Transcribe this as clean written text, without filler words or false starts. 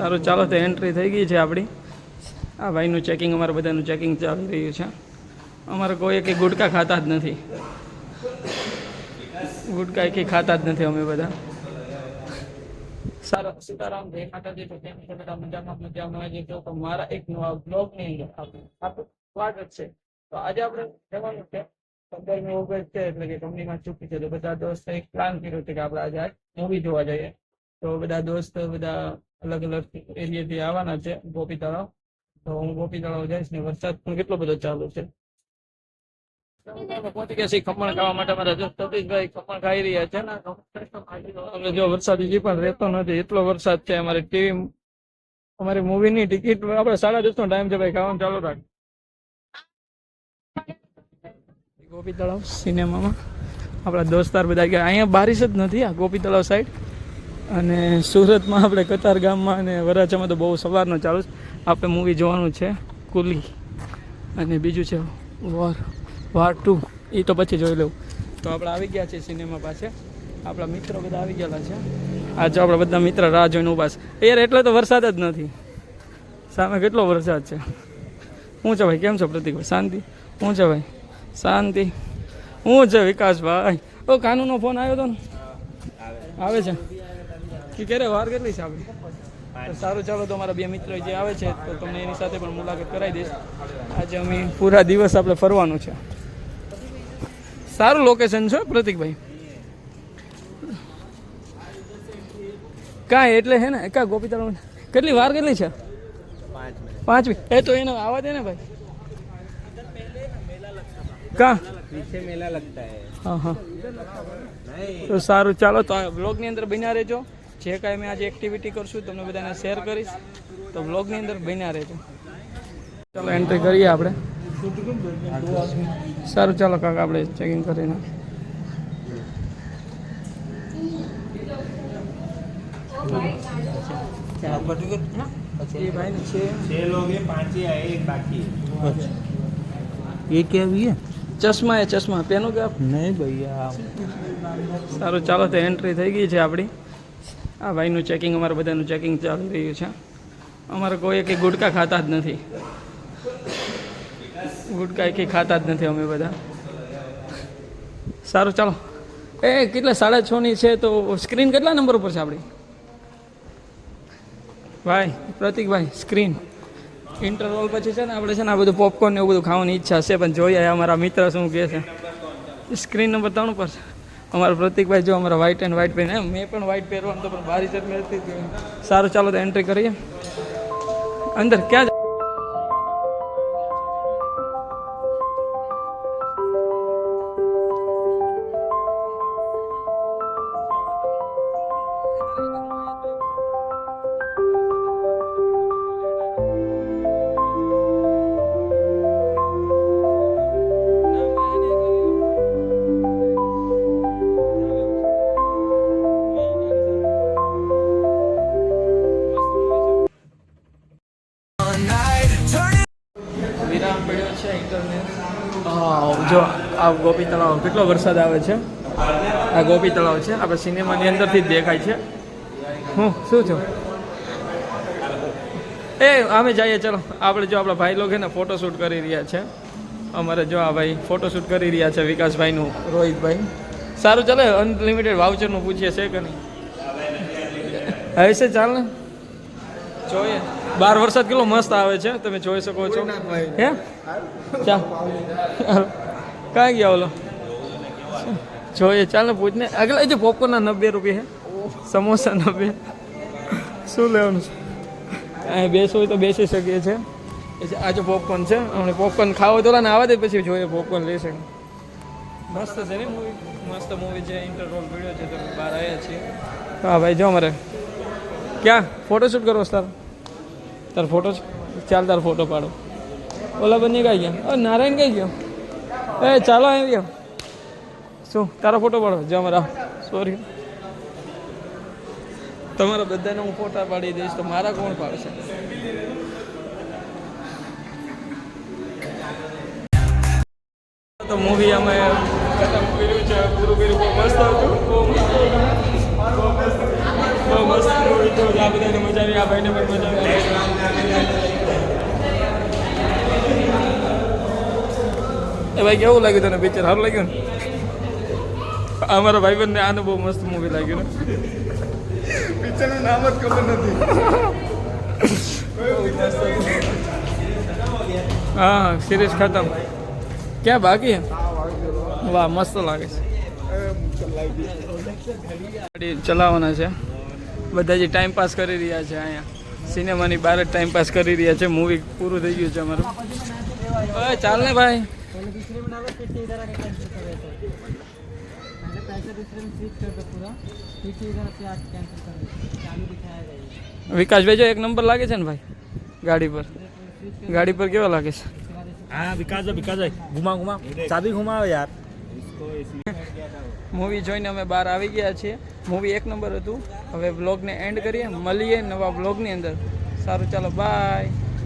સારું ચાલો તો એન્ટ્રી થઈ ગઈ છે આપણી. આ ભાઈનું ચેકિંગ, અમારે બધાનું ચેકિંગ ચાલી રહ્યું છે. અમારે કોઈ કંઈ ગુટકા ખાતા જ નથી, ગુટકા કંઈ ખાતા જ નથી અમે બધા. સારા સીતારામ, જય માતાજી. તો કેમ છો બધા? મજામાં જ છો? તો મારા એક નવા બ્લોગની અંદર આપણું સ્વાગત છે. તો આજે આપણે જવાનું છે 15મી ઓગસ્ટ છે, એટલે કે કંપનીમાં ચૂકી છે. તો બધા દોસ્તો એક પ્લાન કર્યો છે કે આપણે આજે મૂવી જોવા જઈએ. તો બધા દોસ્ત બધા અલગ અલગ એરિયાથી આવવાના છે ગોપી તળાવ. તો હું ગોપી તળાવ જઈશ ને વરસાદ પણ કેટલો બધો ચાલુ છે. પહોંચી ગયા છીએ ખમણ ખાવા માટે. મારા સતીશભાઈ ખમણ ખાઈ રહ્યા છે ને. અમે જો વરસાદ હજી પણ રહેતો નથી, એટલો વરસાદ છે. અમારી ટીવી, અમારી મૂવીની ટિકિટ આપણે 10:30 નો ટાઈમ છે ભાઈ, ખાવાનું ચાલુ રાખ. ગોપી તળાવ સિનેમામાં આપણા દોસ્તાર બધા ગયા. અહીંયા બારિશ જ નથી આ ગોપી તળાવ સાઈડ. અને સુરતમાં આપણે કતાર ગામમાં અને વરાછામાં તો બહુ સવારનો ચાલુ છે. આપણે મૂવી જોવાનું છે કુલી, અને બીજું છે વાર 2, એ તો પછી જોઈ લઉં. તો આપણે આવી ગયા છીએ સિનેમા પાસે. આપણા મિત્રો બધા આવી ગયેલા છે. આજે આપણા બધા મિત્ર રાહ જોઈને ઊભા છે યાર. એટલે તો વરસાદ જ નથી, સામે કેટલો વરસાદ છે. શું છે ભાઈ, કેમ છો પ્રતિકભાઈ? શાંતિ? શું છે ભાઈ? શાંતિ? શું છે વિકાસભાઈ? ઓ કાનુનો ફોન આવ્યો હતો ને? આવે છે કે ક્યારે? વાર કેટલી છે આપણી? સારું ચાલો, તો મારા બે મિત્રો જે આવે છે તો તમને એની સાથે પણ મુલાકાત કરાવી દઈશ. આજે અમે પૂરા દિવસ આપણે ફરવાનું છે. સારું લોકેશન છે પ્રતિકભાઈ. કાંઈ એટલે હે ને કા ગોપી તળાવ કેટલી વાર કેટલી છે? 5 મિનિટ. એ તો એને આવવા દે ને ભાઈ. કા પીછે મેલા લગતા હે. હા હા, તો સારું ચાલો, તો આ બ્લોગની અંદર બન્યા રહેજો. જે કાંઈ મેં આજે એક્ટિવિટી કરશું તમને બધાને શેર કરીશ, તો બ્લોગની અંદર બન્યા રહેજો. ચાલો એન્ટ્રી કરીએ આપણે. સારું ચાલો કાકા, આપણે ચેકિંગ કરીને ये क्या भी है? ચશ્મા એ ચશ્મા પેનો કે नहीं भैया. સારું ચાલો, તો એન્ટ્રી થઈ ગઈ છે આપણી. આ ભાઈનું ચેકિંગ, અમારે બધાનું ચેકિંગ ચાલી રહ્યું છે. અમારે કોઈ કંઈ ગુટકા ખાતા જ નથી, ગુટકા કંઈ ખાતા જ નથી અમે બધા. સારું ચાલો. એ કેટલા 6:30 છે, તો સ્ક્રીન કેટલા નંબર ઉપર છે આપણી? ભાઈ પ્રતિકભાઈ, સ્ક્રીન ઇન્ટરવલ પછી છે ને આપણે છે ને આ બધું પોપકોર્ન ને એવું બધું ખાવાની ઈચ્છા છે, પણ જોઈએ અમારા મિત્ર શું કહે છે. સ્ક્રીન નંબર 3 પર છે અમારા પ્રતિકભાઈ. જો અમારા વ્હાઇટ એન્ડ વ્હાઇટ પહેરીને, મેં પણ વ્હાઇટ પહેરવાનું તો પણ બારી જ મેળતી. સારું ચાલો, તો એન્ટ્રી કરીએ અંદર. ક્યાં જો આ ગોપી તળાવ, કેટલો વરસાદ આવે છે. આ ગોપી તળાવ છે, આપણે સિનેમાની અંદરથી જ દેખાય છે. હું શું છું એ અમે જઈએ. ચલો આપણે જો આપણા ભાઈ લોકો ને ફોટોશૂટ કરી રહ્યા છે. અમારે જો આ ભાઈ ફોટોશૂટ કરી રહ્યા છે, વિકાસભાઈનું, રોહિતભાઈ. સારું ચાલે, અનલિમિટેડ વાઉચરનું પૂછીએ છે કે નહીં? હવે છે, ચાલ ને જોઈએ. બહાર વરસાદ કેટલો મસ્ત આવે છે, તમે જોઈ શકો છો. હે ચાલ કાંઈ ગયા ઓલો જોઈએ. ચાલ ને પૂછને. આગળ જે પોપકોર્નના 90 રૂપિયા છે, સમોસા 90. શું લેવાનું છે? અહીં બેસવું હોય તો બેસી શકીએ છીએ. આજે પોપકોર્ન છે, હમણાં પોપકોર્ન ખાવો તો ને આવવા દે, પછી જોઈએ પોપકોર્ન લઈ શકે. મસ્ત છે ને મૂવી, મસ્ત મૂવી છે. ઇન્ટરવલ વિડીયો છે, તમે બહાર આવ્યા છીએ. હા ભાઈ, જો અમારે ક્યાં ફોટોશૂટ કરવો તાર? તાર ફોટો છે? ચાલ તાર ફોટો પાડો. ઓલા બંને કઈ ગયા? નારાયણ કઈ ગયો? એ ચાલો આવી ગયો. શું તારો ફોટો પાડો? જો અમારા સોરી, તમારા બધાને હું ફોટા પાડી દઈશ, તો મારા કોણ પાડશે? તો મૂવી અમે ખતમ કર્યું છે, પૂરું કર્યું. બહુ મસ્ત હતું, બહુ મસ્ત. બહુ મસ્ત movie હતું. આ બધાને મજા આવી, આ ભાઈને પણ મજા આવી. એ ભાઈ કેવું લાગ્યું તને પિક્ચર? સારું લાગ્યું ને? અમારા ભાઈબંધને આનું બહુ મસ્ત મૂવી લાગ્યું ને. પિક્ચરનું નામ જ ખબર નથી. હા સિરીઝ ખતમ. ક્યાં બાકી હે? વાહ મસ્ત લાગે છે. ગાડી ચલાવવાના છે બધા જે ટાઈમ પાસ કરી રહ્યા છે અહીંયા સિનેમાની બહાર જ ટાઈમ પાસ કરી રહ્યા છે. મૂવી પૂરું થઈ ગયું છે અમારું. ઓય ચાલ ને ભાઈ. વિકાસભાઈ જો એક નંબર લાગે છે ને ભાઈ ગાડી પર કેવા લાગે છે? हाँ विकास घुमा घुमा चाबी घुमाओ यार મૂવી જોઈને અમે બહાર આવી ગયા છીએ. મૂવી એક નંબર હતું. હવે બ્લોગને એન્ડ કરીએ, મળીએ નવા બ્લોગની અંદર. સારું ચાલો બાય.